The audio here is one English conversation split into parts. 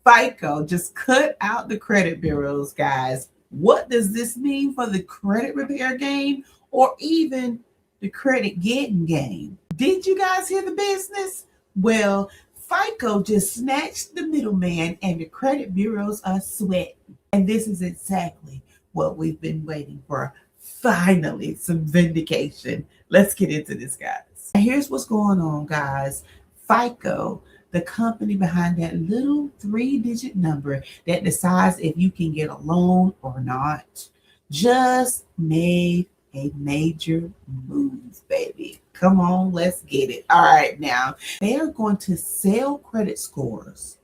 FICO just cut out the credit bureaus, guys. What does this mean for the credit repair game or even the credit getting game? Did you guys hear the business? Well, FICO just snatched the middleman and the credit bureaus are sweating. And this is exactly what we've been waiting for. Finally, some vindication. Let's get into this, guys. Here's what's going on, guys. FICO, the company behind that little 3-digit number that decides if you can get a loan or not, just made a major move, baby. Come on, let's get it. All right, now they are going to sell credit scores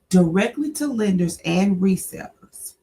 directly to lenders and resellers.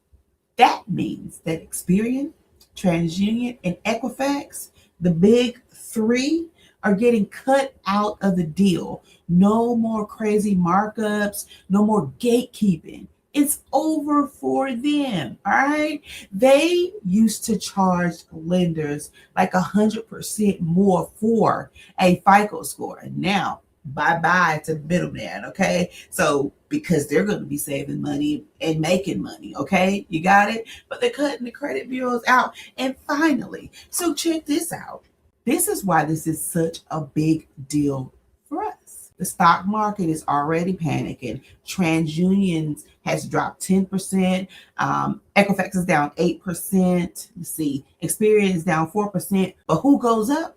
That means that Experian, TransUnion, and Equifax, the big three, are getting cut out of the deal. No more crazy markups, no more gatekeeping. It's over for them, all right? They used to charge lenders like 100% more for a FICO score. And now, bye-bye to the middleman, okay? So, because they're going to be saving money and making money, okay? You got it? But they're cutting the credit bureaus out. And finally, so check this out. This is why this is such a big deal for us. The stock market is already panicking. TransUnion has dropped 10%. Equifax is down 8%. Let's see. Experian is down 4%. But who goes up?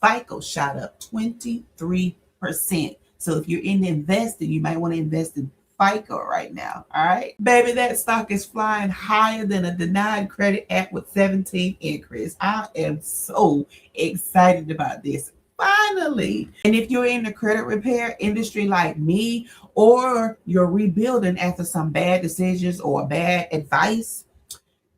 FICO shot up 23%. So if you're in investing, you might want to invest in FICO right now. All right, baby, that stock is flying higher than a denied credit app with 17 increase. I am so excited about this. Finally. And if you're in the credit repair industry like me, or you're rebuilding after some bad decisions or bad advice,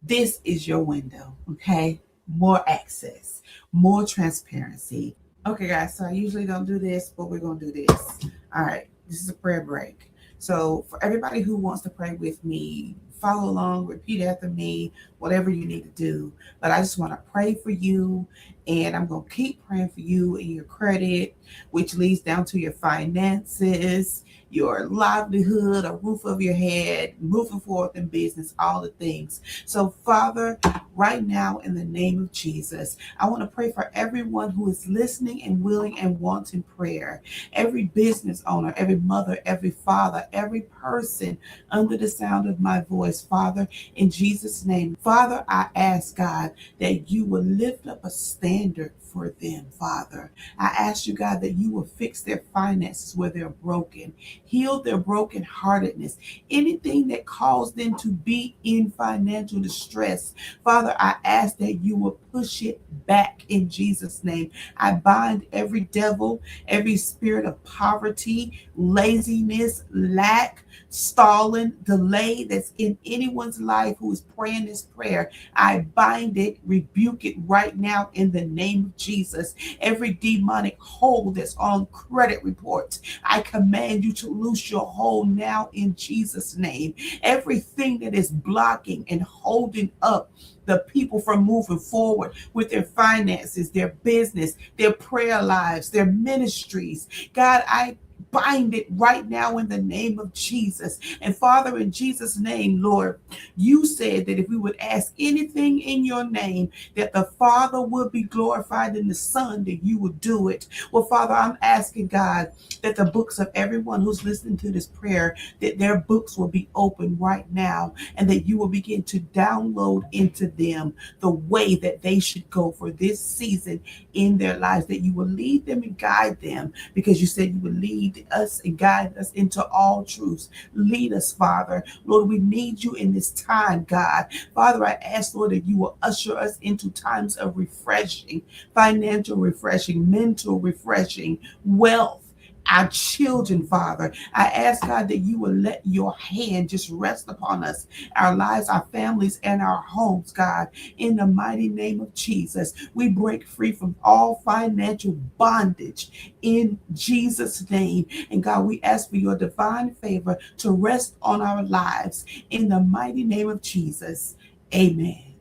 this is your window, okay? More access, more transparency. Okay, guys, so I usually don't do this, but we're going to do this. All right, this is a prayer break. So for everybody who wants to pray with me, follow along, repeat after me, whatever you need to do. But I just want to pray for you, and I'm going to keep praying for you and your credit, which leads down to your finances, your livelihood, a roof over your head, moving forward in business, all the things. So, Father, right now, in the name of Jesus, I want to pray for everyone who is listening and willing and wanting prayer. Every business owner, every mother, every father, every person under the sound of my voice, Father, in Jesus' name. Father, I ask, God, that you will lift up a standard for them, Father. I ask you, God, that you will fix their finances where they're broken, heal their brokenheartedness, anything that caused them to be in financial distress. Father, I ask that you will push it back in Jesus' name. I bind every devil, every spirit of poverty, laziness, lack, stalling, delay that's in anyone's life who is praying this prayer. I bind it, rebuke it right now in the name of Jesus. Every demonic hold that's on credit reports, I command you to loose your hold now in Jesus' name. Everything that is blocking and holding up the people from moving forward with their finances, their business, their prayer lives, their ministries, God, I bind it right now in the name of Jesus. And Father, in Jesus' name, Lord, you said that if we would ask anything in your name, that the Father would be glorified in the Son, that you would do it. Well, Father, I'm asking, God, that the books of everyone who's listening to this prayer, that their books will be open right now, and that you will begin to download into them the way that they should go for this season in their lives, that you will lead them and guide them, because you said you would lead us and guide us into all truths. Lead us, Father. Lord, we need you in this time, God. Father, I ask, Lord, that you will usher us into times of refreshing, financial refreshing, mental refreshing, wealth, our children, Father. I ask, God, that you will let your hand just rest upon us, our lives, our families, and our homes, God. In the mighty name of Jesus, we break free from all financial bondage in Jesus' name. And God, we ask for your divine favor to rest on our lives in the mighty name of Jesus. Amen.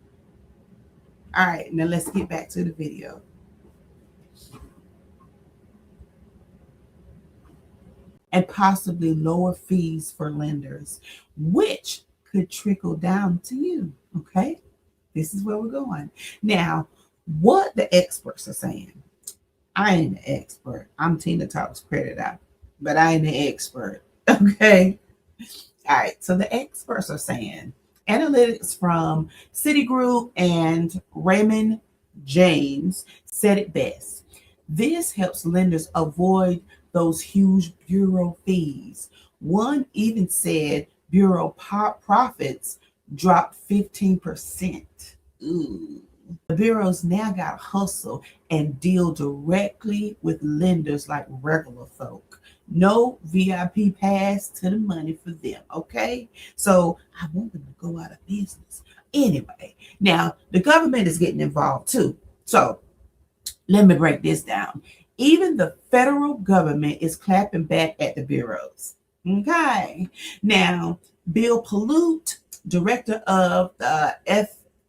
All right, now let's get back to the video. and possibly lower fees for lenders, which could trickle down to you. Okay, this is where we're going. Now, what the experts are saying. I ain't an expert. I'm Tina Talks Credit Out, but I ain't an expert. Okay. All right. So the experts are saying analytics from Citigroup and Raymond James said it best. This helps lenders avoid those huge bureau fees. One even said bureau profits dropped 15%. Ooh. The bureaus now got to hustle and deal directly with lenders like regular folk. No VIP pass to the money for them, okay? So I want them to go out of business. Anyway, now the government is getting involved too. So let me break this down. Even the federal government is clapping back at the bureaus. Okay. Now, Bill Pollute, director of the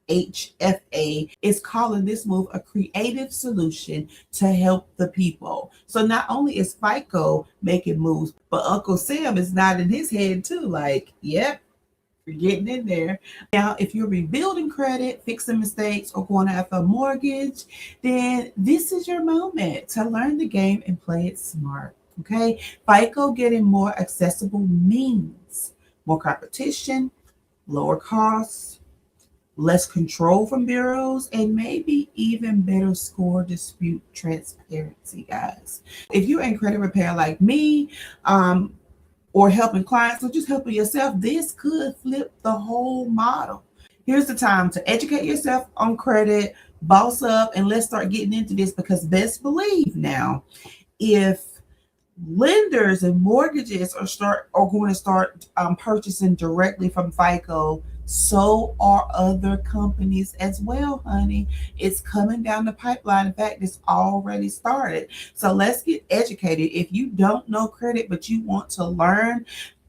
FHFA, is calling this move a creative solution to help the people. So not only is FICO making moves, but Uncle Sam is nodding his head too, like, yep, you're getting in there. Now, if you're rebuilding credit, fixing mistakes, or going after a mortgage, then this is your moment to learn the game and play it smart. Okay, FICO getting more accessible means more competition, lower costs, less control from bureaus, and maybe even better score dispute transparency, guys. If you're in credit repair like me, or helping clients or just helping yourself, this could flip the whole model. Here's the time to educate yourself on credit, boss up, and let's start getting into this, because best believe now, if lenders and mortgages are going to start purchasing directly from FICO, so are other companies as well, honey. It's coming down the pipeline. In fact, it's already started. So let's get educated. If you don't know credit but you want to learn,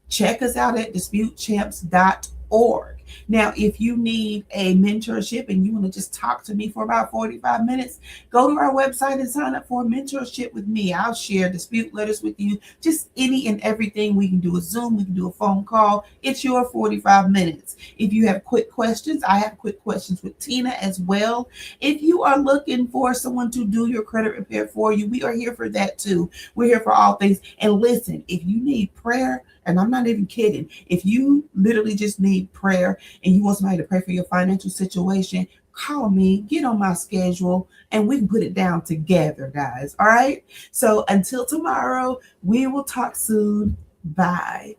check us out at disputechamps.org. Now, if you need a mentorship and you want to just talk to me for about 45 minutes, go to our website and sign up for a mentorship with me. I'll share dispute letters with you, just any and everything. We can do a Zoom, we can do a phone call. It's your 45 minutes. If you have quick questions, I have quick questions with Tina as well. If you are looking for someone to do your credit repair for you, we are here for that too. We're here for all things. And listen, if you need prayer, and I'm not even kidding, if you literally just need prayer and you want somebody to pray for your financial situation, call me, get on my schedule, and we can put it down together, guys. All right. So until tomorrow, we will talk soon. Bye.